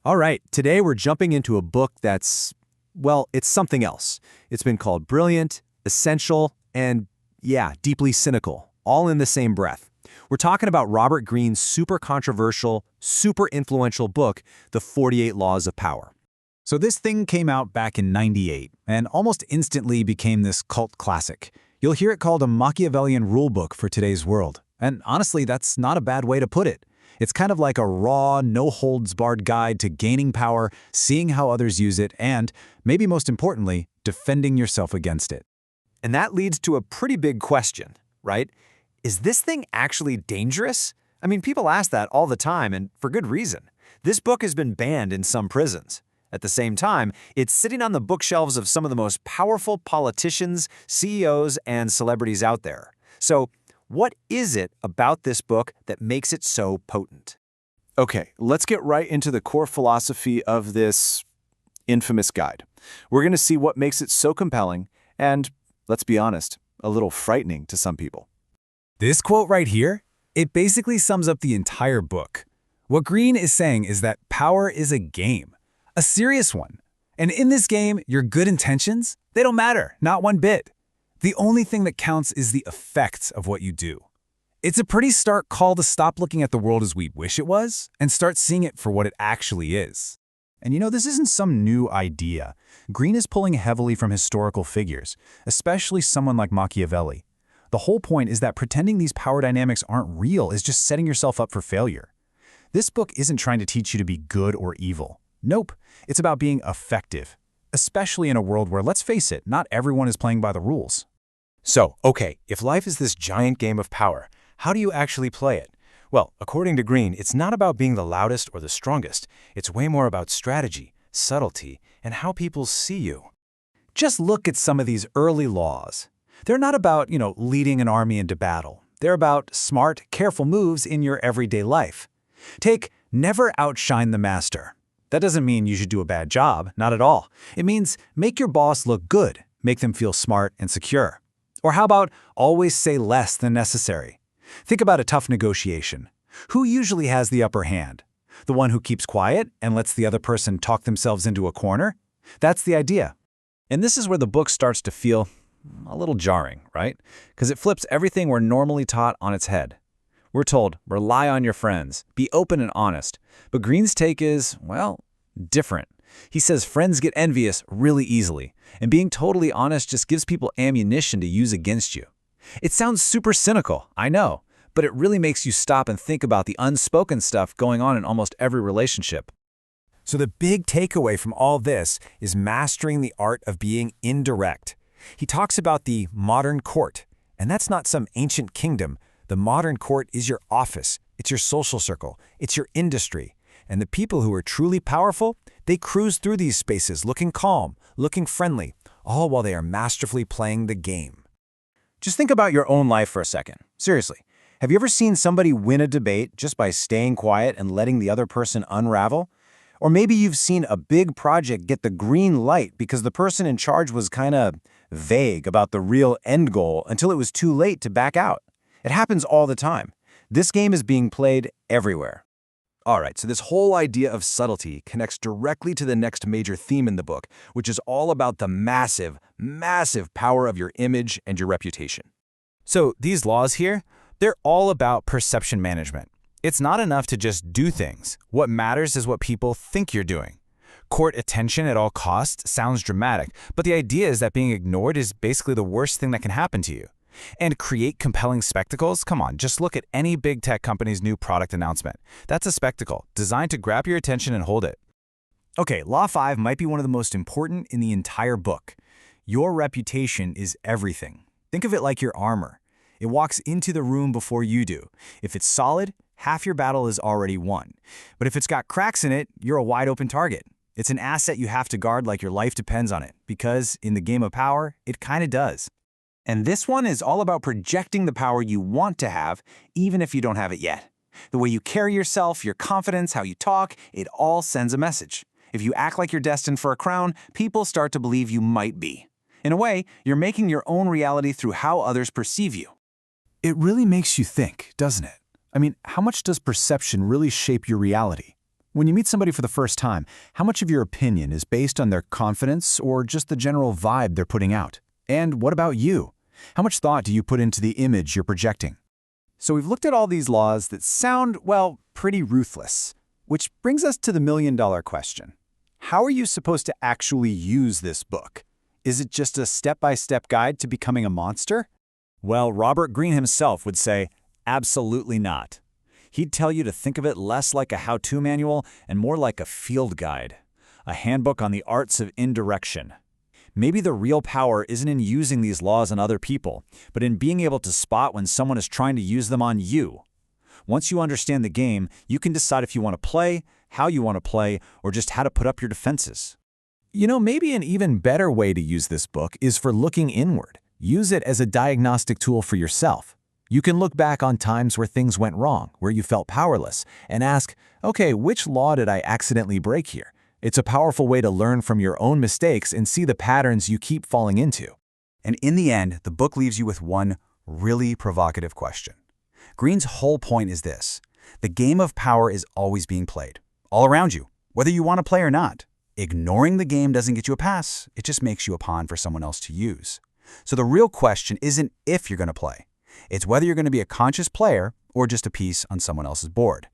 All right, today we're jumping into a book that's, well, it's something else. It's been called brilliant, essential, and, yeah, deeply cynical, all in the same breath. We're talking about Robert Greene's super controversial, super influential book, The 48 Laws of Power. So this thing came out back in '98 and almost instantly became this cult classic. You'll hear it called a Machiavellian rulebook for today's world. And honestly, that's not a bad way to put it. It's kind of like a raw, no-holds-barred guide to gaining power, seeing how others use it, and, maybe most importantly, defending yourself against it. And that leads to a pretty big question, right? Is this thing actually dangerous? I mean, people ask that all the time, and for good reason. This book has been banned in some prisons. At the same time, it's sitting on the bookshelves of some of the most powerful politicians, CEOs, and celebrities out there. So, what is it about this book that makes it so potent? Okay, let's get right into the core philosophy of this infamous guide. We're going to see what makes it so compelling and, let's be honest, a little frightening to some people. This quote right here, it basically sums up the entire book. What Greene is saying is that power is a game, a serious one. And in this game, your good intentions, they don't matter, not one bit. The only thing that counts is the effects of what you do. It's a pretty stark call to stop looking at the world as we wish it was and start seeing it for what it actually is. And this isn't some new idea. Greene is pulling heavily from historical figures, especially someone like Machiavelli. The whole point is that pretending these power dynamics aren't real is just setting yourself up for failure. This book isn't trying to teach you to be good or evil. Nope, it's about being effective, especially in a world where, let's face it, not everyone is playing by the rules. So, okay, if life is this giant game of power, how do you actually play it? Well, according to Greene, it's not about being the loudest or the strongest. It's way more about strategy, subtlety, and how people see you. Just look at some of these early laws. They're not about, leading an army into battle. They're about smart, careful moves in your everyday life. Take never outshine the master. That doesn't mean you should do a bad job, not at all. It means make your boss look good, make them feel smart and secure. Or how about always say less than necessary? Think about a tough negotiation. Who usually has the upper hand? The one who keeps quiet and lets the other person talk themselves into a corner? That's the idea. And this is where the book starts to feel a little jarring, right? Because it flips everything we're normally taught on its head. We're told, rely on your friends, be open and honest. But Greene's take is, well, different. He says friends get envious really easily, and being totally honest just gives people ammunition to use against you. It sounds super cynical, I know, but it really makes you stop and think about the unspoken stuff going on in almost every relationship. So the big takeaway from all this is mastering the art of being indirect. He talks about the modern court, and that's not some ancient kingdom. The modern court is your office, it's your social circle, it's your industry. And the people who are truly powerful, they cruise through these spaces looking calm, looking friendly, all while they are masterfully playing the game. Just think about your own life for a second. Seriously, have you ever seen somebody win a debate just by staying quiet and letting the other person unravel? Or maybe you've seen a big project get the green light because the person in charge was kind of vague about the real end goal until it was too late to back out. It happens all the time. This game is being played everywhere. All right, so this whole idea of subtlety connects directly to the next major theme in the book, which is all about the massive, massive power of your image and your reputation. So these laws here, they're all about perception management. It's not enough to just do things. What matters is what people think you're doing. Court attention at all costs sounds dramatic, but the idea is that being ignored is basically the worst thing that can happen to you. And create compelling spectacles? Come on, just look at any big tech company's new product announcement. That's a spectacle, designed to grab your attention and hold it. Okay, Law 5 might be one of the most important in the entire book. Your reputation is everything. Think of it like your armor. It walks into the room before you do. If it's solid, half your battle is already won. But if it's got cracks in it, you're a wide open target. It's an asset you have to guard like your life depends on it, because in the game of power, it kind of does. And this one is all about projecting the power you want to have, even if you don't have it yet. The way you carry yourself, your confidence, how you talk, it all sends a message. If you act like you're destined for a crown, people start to believe you might be. In a way, you're making your own reality through how others perceive you. It really makes you think, doesn't it? I mean, how much does perception really shape your reality? When you meet somebody for the first time, how much of your opinion is based on their confidence or just the general vibe they're putting out? And what about you? How much thought do you put into the image you're projecting? So we've looked at all these laws that sound, well, pretty ruthless. Which brings us to the million-dollar question. How are you supposed to actually use this book? Is it just a step-by-step guide to becoming a monster? Well, Robert Greene himself would say, absolutely not. He'd tell you to think of it less like a how-to manual and more like a field guide, a handbook on the arts of indirection. Maybe the real power isn't in using these laws on other people, but in being able to spot when someone is trying to use them on you. Once you understand the game, you can decide if you want to play, how you want to play, or just how to put up your defenses. You know, maybe an even better way to use this book is for looking inward. Use it as a diagnostic tool for yourself. You can look back on times where things went wrong, where you felt powerless, and ask, okay, which law did I accidentally break here? It's a powerful way to learn from your own mistakes and see the patterns you keep falling into. And in the end, the book leaves you with one really provocative question. Greene's whole point is this. The game of power is always being played, all around you, whether you want to play or not. Ignoring the game doesn't get you a pass, it just makes you a pawn for someone else to use. So the real question isn't if you're going to play. It's whether you're going to be a conscious player or just a piece on someone else's board.